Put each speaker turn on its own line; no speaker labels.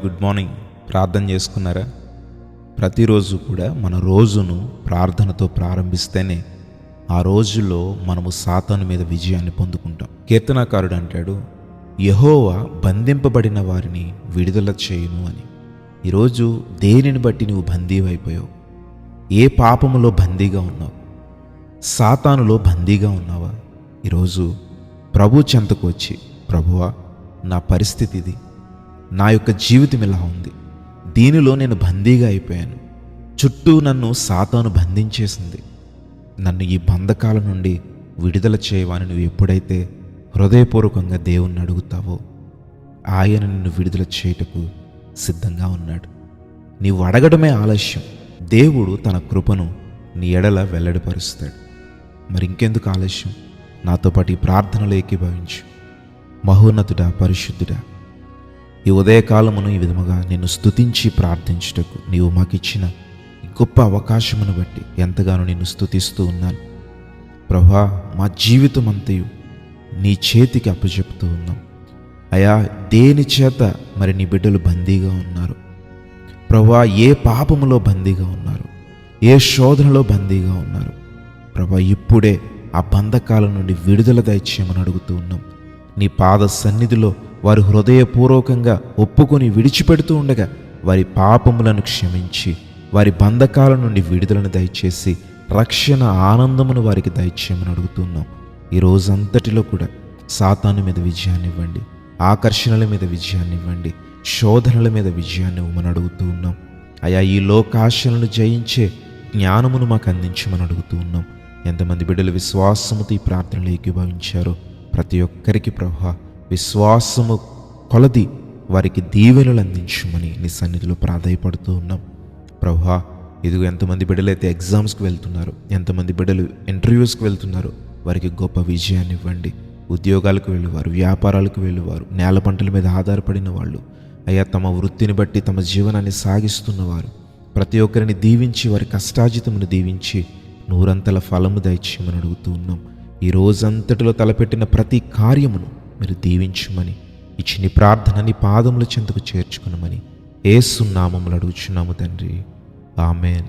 Good morning. ప్రార్థన చేసుకున్నారా? ప్రతిరోజు కూడా మన రోజును ప్రార్థనతో ప్రారంభిస్తేనే ఆ రోజులో మనము సాతాను మీద విజయాన్ని పొందుకుంటాం. కీర్తనాకారుడు అంటాడు, యెహోవా బంధింపబడిన వారిని విడుదల చేయును అని. ఈరోజు దేనిని బట్టి నువ్వు బందీవైపోయావు? ఏ పాపములో బందీగా ఉన్నావు? సాతానులో బందీగా ఉన్నావా? ఈరోజు ప్రభు చెంతకు వచ్చి, ప్రభువా, నా పరిస్థితి ఇది, నా యొక్క జీవితం ఇలా ఉంది, దీనిలో నేను బందీగా అయిపోయాను, చుట్టూ నన్ను సాతాను బంధించేసింది, నన్ను ఈ బంధకాల నుండి విడుదల చేయవని నువ్వు ఎప్పుడైతే హృదయపూర్వకంగా దేవుణ్ణి అడుగుతావో ఆయన నిన్ను విడుదల చేయుటకు సిద్ధంగా ఉన్నాడు. నీవు అడగడమే ఆలస్యం, దేవుడు తన కృపను నీ ఎడల వెల్లడిపరుస్తాడు. మరి ఇంకెందుకు ఆలస్యం? నాతో పాటు ఈ ప్రార్థనలో ఏకీభవించు. మహోన్నతుడా, పరిశుద్ధుడా, ఈ ఉదయకాలమును ఈ విధముగా నిన్ను స్తుతించి ప్రార్థించుటకు నీవు మాకిచ్చిన గొప్ప అవకాశమును బట్టి ఎంతగానో నిన్ను స్తుతిస్తూ ఉన్నాను. ప్రభువా, మా జీవితం అంతయు నీ చేతికి అప్పచెప్తూ ఉన్నాం. అయా, దేని చేత మరి నీ బిడ్డలు బందీగా ఉన్నారు? ప్రభువా, ఏ పాపములో బందీగా ఉన్నారు? ఏ శోధనలో బందీగా ఉన్నారు? ప్రభువా, ఇప్పుడే ఆ బంధకాల నుండి విడుదల దయచేయమని అడుగుతూ ఉన్నాం. నీ పాద సన్నిధిలో వారు హృదయపూర్వకంగా ఒప్పుకొని విడిచిపెడుతూ ఉండగా వారి పాపములను క్షమించి వారి బంధకాల నుండి విడుదలను దయచేసి రక్షణ ఆనందమును వారికి దయచేయమని అడుగుతున్నాం. ఈ రోజంతటిలో కూడా సాతాను మీద విజయాన్ని ఇవ్వండి, ఆకర్షణల మీద విజయాన్ని ఇవ్వండి, శోధనల మీద విజయాన్ని ఇవ్వమని అడుగుతూ ఉన్నాం. అయా, ఈ లోకాశలను జయించే జ్ఞానమును మాకు అందించమని అడుగుతూ ఉన్నాం. ఎంతమంది బిడ్డలు విశ్వాసముతో ఈ ప్రార్థనలు ఏకీభవించారో ప్రతి ఒక్కరికి ప్రభువా, విశ్వాసము కొలది వారికి దీవెనలు అందించమని నీ సన్నిధిలో ప్రాధాయపడుతూ ఉన్నాం. ప్రభువా, ఇదిగో ఎంతమంది బిడ్డలైతే ఎగ్జామ్స్కి వెళ్తున్నారు, ఎంతమంది బిడ్డలు ఇంటర్వ్యూస్కి వెళ్తున్నారు, వారికి గొప్ప విజయాన్ని ఇవ్వండి. ఉద్యోగాలకు వెళ్ళేవారు, వ్యాపారాలకు వెళ్ళేవారు, నేల పంటల మీద ఆధారపడిన వాళ్ళు, అయ్యా, తమ వృత్తిని బట్టి తమ జీవనాన్ని సాగిస్తున్నవారు, ప్రతి ఒక్కరిని దీవించి వారి కష్టాజితమును దీవించి నూరంతల ఫలము దయచేయమని అడుగుతూ ఉన్నాం. ఈ రోజంతటిలో తలపెట్టిన ప్రతి కార్యమును మీరు దీవించమని ఇచ్చిన ప్రార్థన నీ పాదముల చెంతకు చేర్చుకునమని యేసు నామములో అడుగుచున్నాము తండ్రి. ఆమేన్.